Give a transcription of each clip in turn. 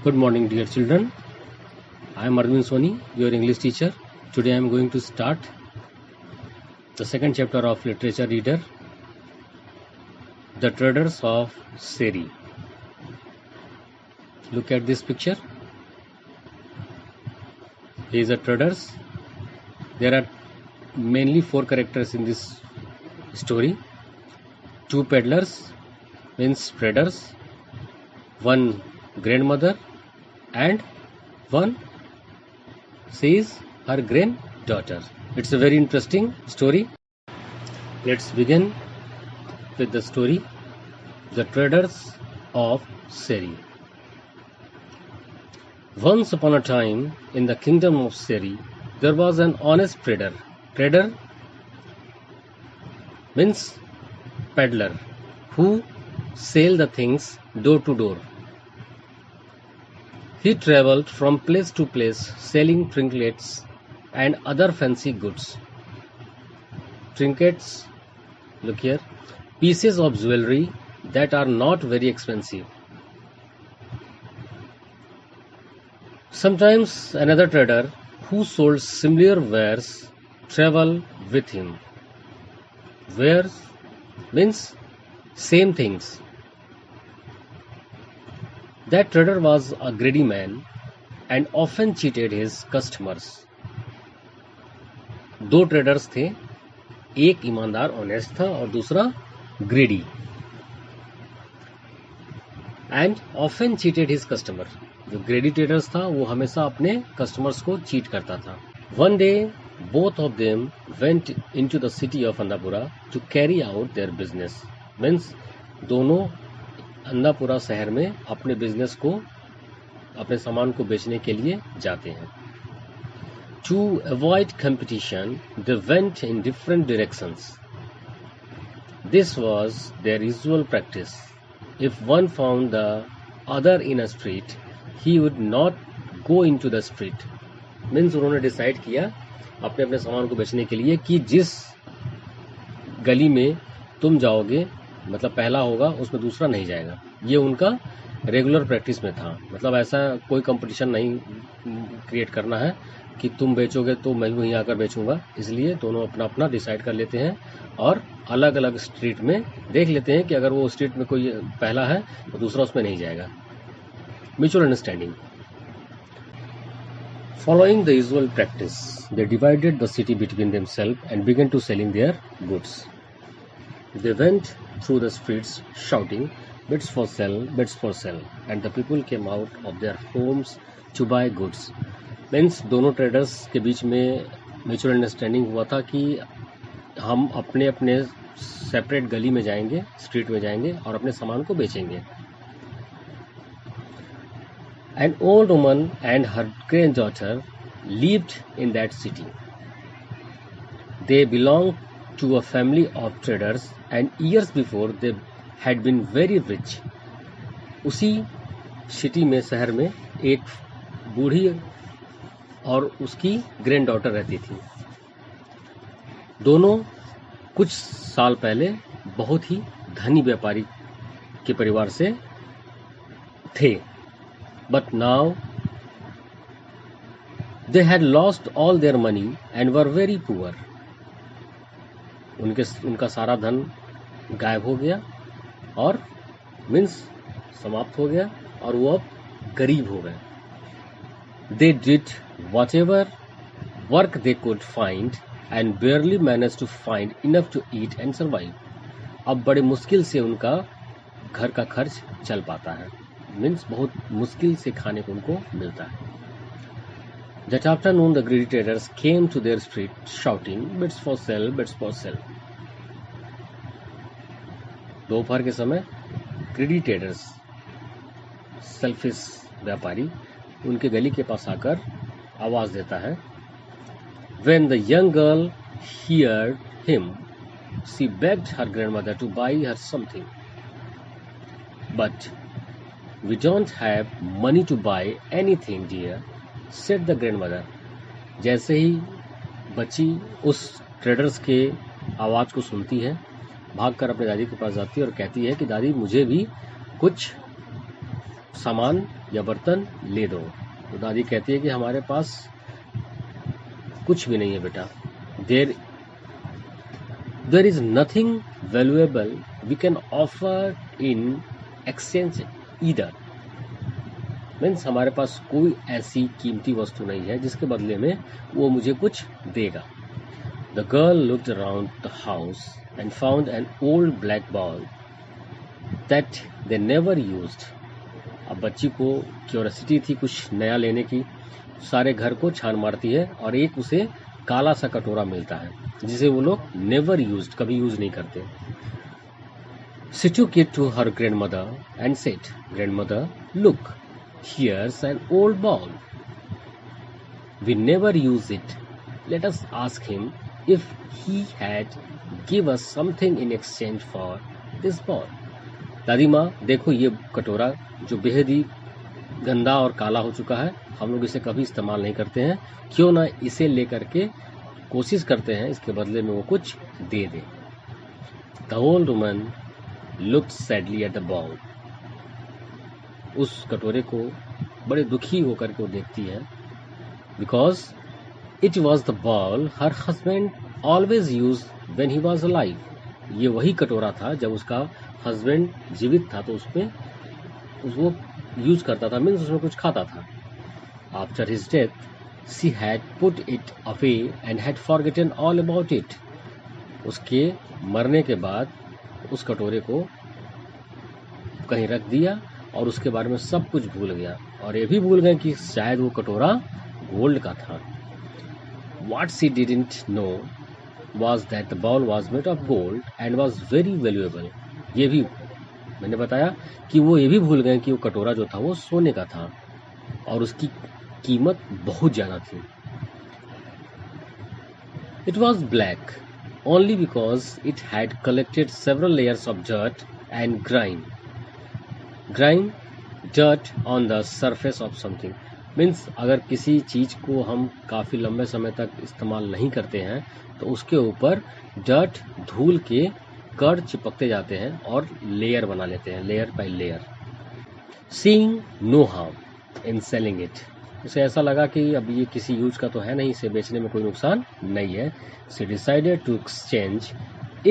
Good morning, dear children. I am Arvind Soni, your English teacher. Today I am going to start the second chapter of Literature Reader, The Traders of Seri. Look at this picture. These are traders. There are mainly 4 characters in this story. 2 peddlers, means traders, 1 grandmother, and 1 says her granddaughter. It's a very interesting story. Let's begin with the story, The Traders of Seri. Once upon a time, in the kingdom of Seri, there was an honest trader. Trader means peddler, who sell the things door to door. He travelled from place to place selling trinkets and other fancy goods. Trinkets, look here, pieces of jewelry that are not very expensive. Sometimes another trader who sold similar wares traveled with him. Wares means same things. That trader was a greedy man and often cheated his customers. 2 traders थे, एक ईमानदार honest था और दूसरा ग्रेडी, and often cheated his customer. जो ग्रेडी traders था वो हमेशा अपने कस्टमर्स को चीट करता था. One day both of them went into the city of Andapura to carry out their business. Means दोनों अंदापुरा शहर में अपने बिजनेस को, अपने सामान को बेचने के लिए जाते हैं. To avoid competition, they went in different directions. This was their usual practice. If one found the other in a street, he would not go into the street. Means उन्होंने डिसाइड किया अपने अपने सामान को बेचने के लिए कि जिस गली में तुम जाओगे, मतलब पहला होगा, उसमें दूसरा नहीं जाएगा. ये उनका रेगुलर प्रैक्टिस में था. मतलब ऐसा कोई कंपटीशन नहीं क्रिएट करना है कि तुम बेचोगे तो मैं वहीं आकर बेचूंगा. इसलिए दोनों अपना अपना डिसाइड कर लेते हैं और अलग अलग स्ट्रीट में देख लेते हैं कि अगर वो स्ट्रीट में कोई पहला है तो दूसरा उसमें नहीं जाएगा. Mutual understanding. Following the usual practice, they divided the city between themselves and began to selling their goods. They went through the streets shouting, "Bids for sale, bids for sale," and the people came out of their homes to buy goods. Means दोनों traders के बीच में mutual understanding हुआ था कि हम अपने अपने separate गली में जाएंगे, स्ट्रीट में जाएंगे और अपने सामान को बेचेंगे. An old woman and her granddaughter lived in that city. They belonged to a family of traders and years before they had been very rich. उसी सिटी में, शहर में, एक बूढ़ी और उसकी ग्रैंडडॉटर रहती थी. दोनों कुछ साल पहले बहुत ही धनी व्यापारी के परिवार से थे. But now they had lost all their money and were very poor. उनका सारा धन गायब हो गया और मीन्स समाप्त हो गया और वो अब गरीब हो गए. They did whatever work they could find and barely managed to find enough to eat and survive. अब बड़े मुश्किल से उनका घर का खर्च चल पाता है. मीन्स बहुत मुश्किल से खाने को उनको मिलता है. That afternoon the greedy traders came to their street shouting, "Bids for sale, bids for sale." दोपहर के समय ग्रीडी ट्रेडर्स, सेल्फिश व्यापारी, उनके गली के पास आकर आवाज देता है. When the young girl heard him, she begged her grandmother to buy her something. But "We don't have money to buy anything, dear," said the grandmother. जैसे ही बच्ची उस ट्रेडर्स के आवाज को सुनती है, भागकर अपने दादी के पास जाती है और कहती है कि दादी मुझे भी कुछ सामान या बर्तन ले दो। तो दादी कहती है कि हमारे पास कुछ भी नहीं है बेटा। There is nothing valuable we can offer in exchange either. Means हमारे पास कोई ऐसी कीमती वस्तु नहीं है जिसके बदले में वो मुझे कुछ देगा। The girl looked around the house and found an old black ball that they never used. अब बच्ची को क्यूरियोसिटी थी कुछ नया लेने की, सारे घर को छान मारती है और एक उसे काला सा कटोरा मिलता है जिसे वो लोग नेवर यूज्ड, कभी यूज नहीं करते। She took it to her grandmother and said, "Grandmother, look, here's an old ball. We never use it. Let us ask him if he had give us something in exchange for this ball." दादी माँ देखो ये कटोरा जो बेहद ही गंदा और काला हो चुका है, हम लोग इसे कभी इस्तेमाल नहीं करते हैं, क्यों ना इसे लेकर के कोशिश करते हैं इसके बदले में वो कुछ दे दे। The old woman looked sadly at the ball. उस कटोरे को बड़े दुखी होकर के वो देखती है, because it was the ball her husband always used when he was alive. ये वही कटोरा था जब उसका हस्बैंड जीवित था तो उसमें वो यूज करता था, मीन्स उसमें कुछ खाता था। After his death, she had put it away and had forgotten all about it. उसके मरने के बाद उस कटोरे को कहीं रख दिया और उसके बारे में सब कुछ भूल गया, और ये भी भूल गए कि शायद वो कटोरा गोल्ड का था। What she didn't know was that the ball was made of gold and was very valuable. ये भी मैंने बताया कि वो ये भी भूल गए कि वो कटोरा जो था वो सोने का था और उसकी कीमत बहुत ज्यादा थी। It was black only because it had collected several layers of dirt and grime. Dirt on the surface of something. Means अगर किसी चीज को हम काफी लंबे समय तक इस्तेमाल नहीं करते हैं तो उसके ऊपर डर्ट, धूल के कण चिपकते जाते हैं और लेयर बना लेते हैं, layer by layer. Seeing no harm in selling it. उसे ऐसा लगा कि अब ये किसी यूज का तो है नहीं, इसे बेचने में कोई नुकसान नहीं है। She decided to exchange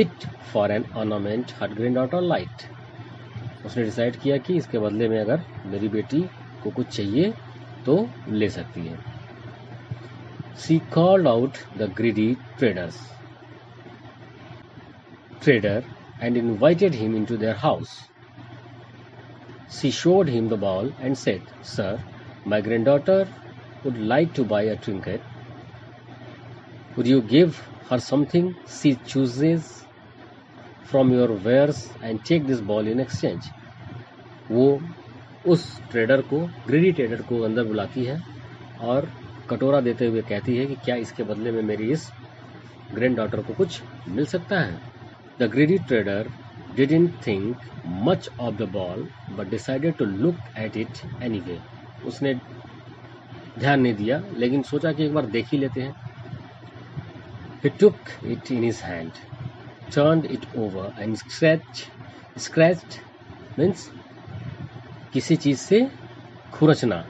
it for an ornament her granddaughter liked. उसने डिसाइड किया कि इसके बदले में अगर मेरी बेटी को कुछ चाहिए तो ले सकती है। She called out the greedy trader and invited him into their house. She showed him the ball and said, "Sir, my granddaughter would like to buy a trinket. Would you give her something she chooses from your wares and take this ball in exchange?" वो उस trader को, greedy trader को अंदर बुलाती है और कटोरा देते हुए कहती है कि क्या इसके बदले में मेरी इस ग्रैंड डॉटर को कुछ मिल सकता है। The greedy trader didn't think much of the ball but decided to look at it anyway. उसने ध्यान नहीं दिया लेकिन सोचा कि एक बार देख ही लेते हैं। He took it in his hand, turned it over and scratched means किसी चीज से खुरचना,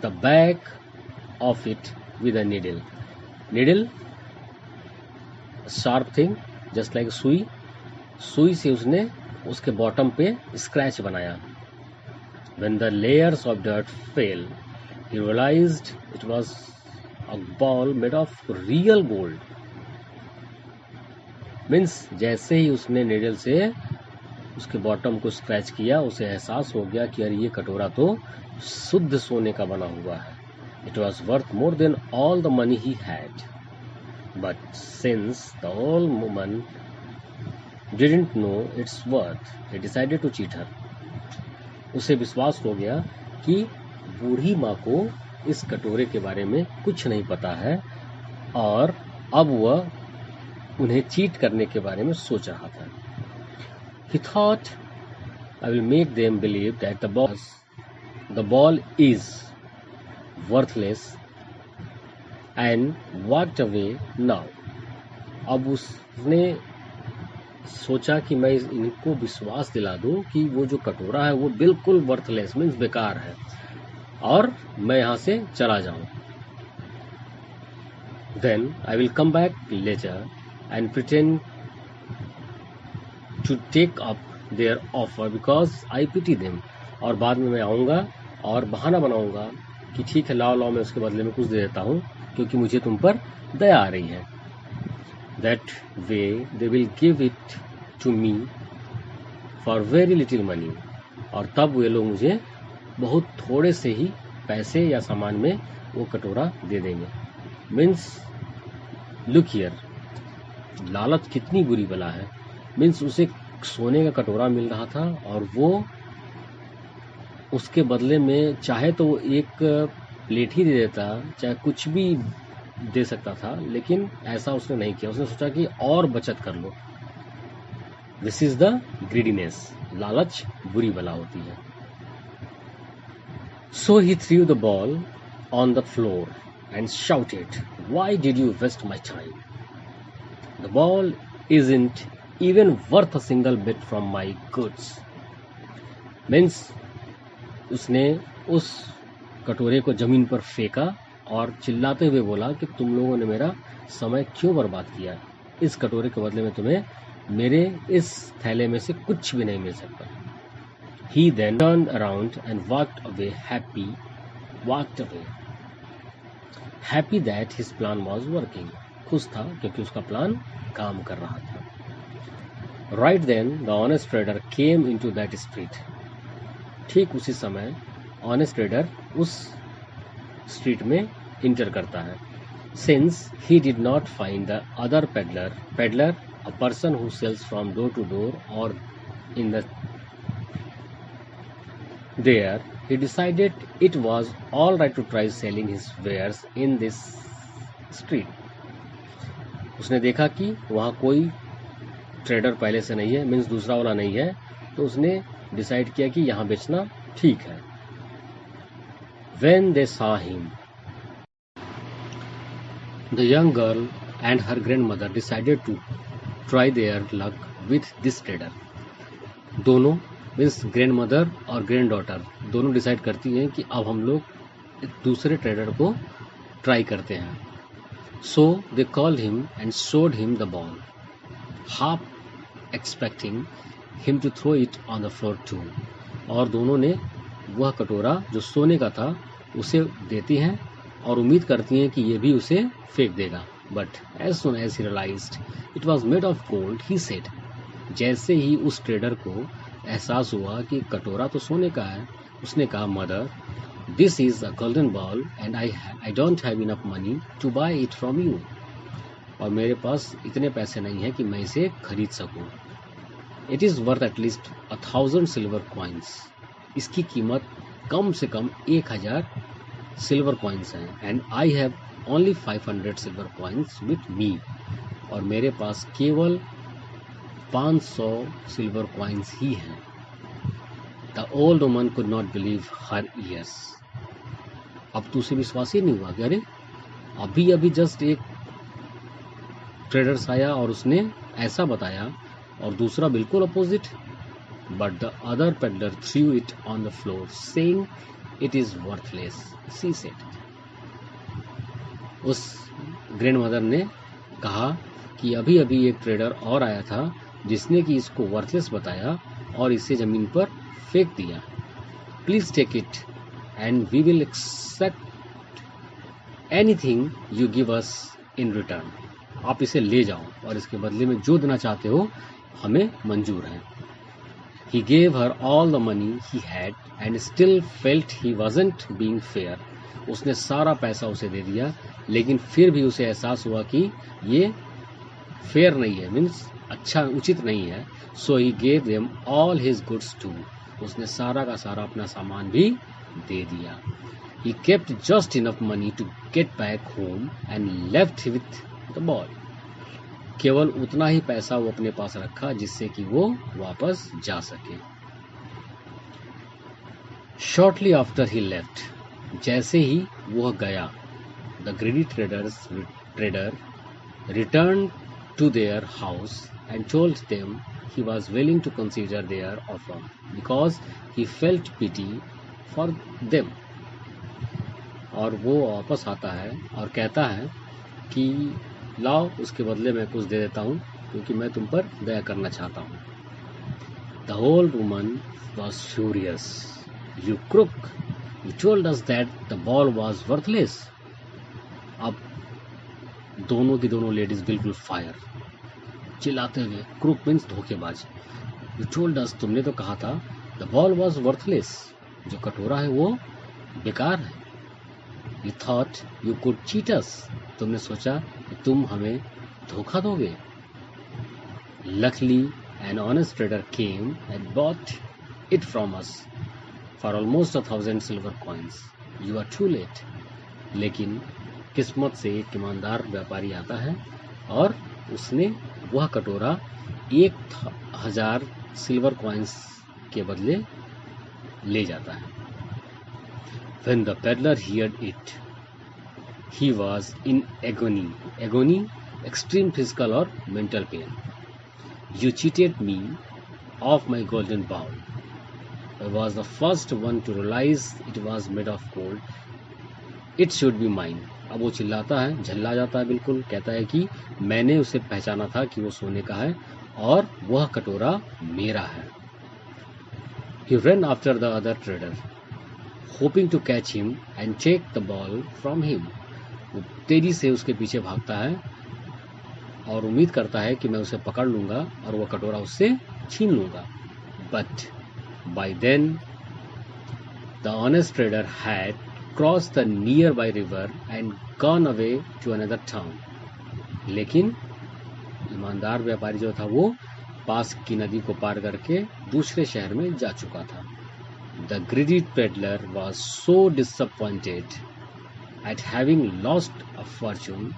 the back of it with a needle sharp thing just like सुई से उसने उसके बॉटम पे स्क्रैच बनाया। When the layers of dirt fell, he realized it was a ball made of real gold. Means जैसे ही उसने नीडल से उसके बॉटम को स्क्रैच किया उसे एहसास हो गया कि अरे ये कटोरा तो शुद्ध सोने का बना हुआ है। It was worth more than all the money he had. But since the old woman didn't know its worth, he decided to cheat her. उसे विश्वास हो गया कि बूढ़ी माँ को इस कटोरे के बारे में कुछ नहीं पता है और अब वह उन्हें चीट करने के बारे में सोच रहा था। He thought, I will make them believe that the ball is worthless and walked away now. अब उसने सोचा कि मैं इनको विश्वास दिला दूं कि वो जो कटोरा है वो बिल्कुल वर्थलेस मीन्स बेकार है और मैं यहाँ से चला जाऊं. Then I will come back later and pretend to take up their offer because I pity them. और बाद में मैं आऊँगा और बहाना बनाऊँगा कि ठीक है लाओ मैं उसके बदले में कुछ दे देता हूँ क्योंकि मुझे तुम पर दया आ रही है. That way they will give it to me for very little money. और तब वे लोग मुझे बहुत थोड़े से ही पैसे या सामान में वो कटोरा दे देंगे. मीन्स लुक हियर, लालच कितनी बुरी बला है. मीन्स उसे सोने का कटोरा मिल रहा था और वो उसके बदले में चाहे तो वो एक प्लेट ही दे देता, चाहे कुछ भी दे सकता था, लेकिन ऐसा उसने नहीं किया. उसने सोचा कि और बचत कर लो. This is the greediness. लालच बुरी बला होती है. So he threw the bowl on the floor and shouted, why did you waste my time? The bowl isn't even worth a single bit from my goods. Means उसने उस कटोरे को जमीन पर फेंका और चिल्लाते हुए बोला कि तुम लोगों ने मेरा समय क्यों बर्बाद किया. इस कटोरे के बदले में तुम्हें मेरे इस थैले में से कुछ भी नहीं मिल सकता. He then turned around and walked away happy that his plan was working. खुश था क्योंकि उसका प्लान काम कर रहा था. Right then the honest trader came into that street. ठीक उसी समय ऑनेस्ट ट्रेडर उस स्ट्रीट में इंटर करता है. Since he did not find the other peddler, a person who sells from door to door or in the there, he decided it was all right to try selling his wares in this street. उसने देखा कि वहाँ कोई trader पहले से नहीं है, means दूसरा वाला नहीं है, तो उसने डिसाइड किया कि यहाँ बेचना ठीक है. When they saw him, the young girl and her grandmother decided to try their luck with this trader. दोनों मीन्स ग्रैंड मदर और ग्रैंड डॉटर दोनों डिसाइड करती हैं कि अब हम लोग दूसरे ट्रेडर को ट्राई करते हैं. So they called him and showed him the ball, half expecting him to throw it on the floor too. और दोनों ने वह कटोरा जो सोने का था उसे देती हैं और उम्मीद करती हैं कि ये भी उसे फेंक देगा. But as soon as he realized it was made of gold, he said, जैसे ही उस ट्रेडर को एहसास हुआ कि कटोरा तो सोने का है, उसने कहा, mother, this is a golden ball and I don't have enough money to buy it from you. और मेरे पास इतने पैसे नहीं है कि मैं इसे खरीद सकूं. It is worth at least 1000 silver coins. इसकी कीमत कम से कम 1000 सिल्वर कॉइन्स हैं. And I have only 500 silver coins with me. और मेरे पास केवल 500 सिल्वर कॉइन्स ही हैं. The old woman could not believe her years. अब तो उसे विश्वास ही नहीं हुआ कि अरे अभी अभी जस्ट एक ट्रेडर्स आया और उसने ऐसा बताया और दूसरा बिल्कुल opposite. But the other peddler through it on the floor saying it is worthless, she said. उस ग्रैंड मदर ने कहा कि अभी अभी एक ट्रेडर और आया था जिसने कि इसको वर्थलेस बताया और इसे जमीन पर फेंक दिया. Please take it and we will accept anything you give us in return. आप इसे ले जाओ और इसके बदले में जो देना चाहते हो हमें मंजूर है. He gave her all the money he had and still felt he wasn't being fair. उसने सारा पैसा उसे दे दिया लेकिन फिर भी उसे एहसास हुआ कि ये फेयर नहीं है, मीन्स अच्छा उचित नहीं है. So he gave them all his goods too. उसने सारा का सारा अपना सामान भी दे दिया. He kept just enough money to get back home and left with the ball. केवल उतना ही पैसा वो अपने पास रखा जिससे कि वो वापस जा सके. Shortly after he left, जैसे ही वह गया, the greedy trader returned to their house and told them he was willing to consider their offer because he felt pity for them. और वो वापस आता है और कहता है कि लाओ उसके बदले मैं कुछ दे देता हूँ क्योंकि मैं तुम पर दया करना चाहता हूँ. The old woman was furious. You crook! You told us that the ball was worthless. अब दोनों की दोनों लेडीज बिल्कुल फायर, चिल्लाते हुए. क्रूक मीन्स धोखेबाज. यू टोल्ड अस, तुमने तो कहा था. द बॉल वॉज वर्थलेस, जो कटोरा है वो बेकार है. You thought you could cheat us, तुमने सोचा कि तुम हमें धोखा दोगे. Luckily an honest trader came and bought it from us for almost 1,000 silver coins. You are too late. लेकिन किस्मत से एक ईमानदार व्यापारी आता है और उसने वह कटोरा 1,000 सिल्वर कॉइन्स के बदले ले जाता है. When the peddler heard it, he was in agony. Agony, extreme physical or mental pain. You cheated me of my golden bowl. I was the first one to realize it was made of gold. It should be mine. अब वो चिल्लाता है, झल्ला जाता है बिल्कुल. कहता है कि मैंने उसे पहचाना था कि वो सोने का है और वह कटोरा मेरा है. He ran after the other trader, hoping to catch him and take the ball from him. वो तेजी से उसके पीछे भागता है और उम्मीद करता है कि मैं उसे पकड़ लूंगा और वह कटोरा उससे छीन लूंगा. But by then the honest trader had crossed the nearby river and gone away to another town. लेकिन ईमानदार व्यापारी जो था वो पास की नदी को पार करके दूसरे शहर में जा चुका था. The greedy peddler was so disappointed at having lost a fortune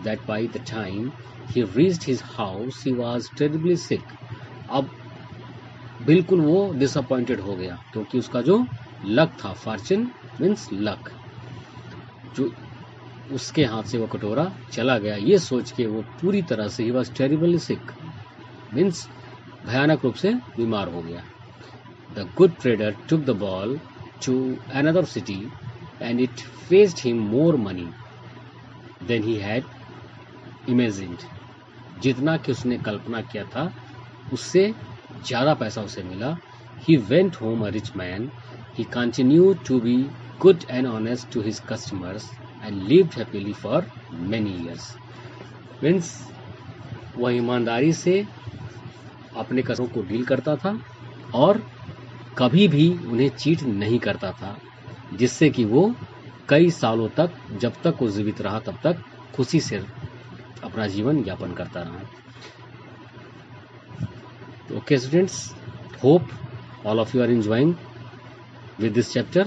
that by the time he reached his house he was terribly sick. अब बिल्कुल वो डिसअपॉइंटेड हो गया क्योंकि उसका जो लक था, फॉर्चून मीन्स लक, जो उसके हाथ से वो कटोरा चला गया. ये सोच के वो पूरी तरह से ही वॉज टेरिबली सिक मीन्स भयानक रूप से बीमार हो गया. The good trader took the ball to another city and it fetched him more money than he had imagined. जितना कि उसने कल्पना किया था उससे ज्यादा पैसा उसे मिला. He went home a rich man. He continued to be good and honest to his customers and lived happily for many years. Means वह ईमानदारी से अपने कस्टमरों को डील करता था और कभी भी उन्हें चीट नहीं करता था, जिससे कि वो कई सालों तक, जब तक वो जीवित रहा तब तक खुशी से अपना जीवन यापन करता रहा. Okay students, hope all of you are enjoying with this chapter.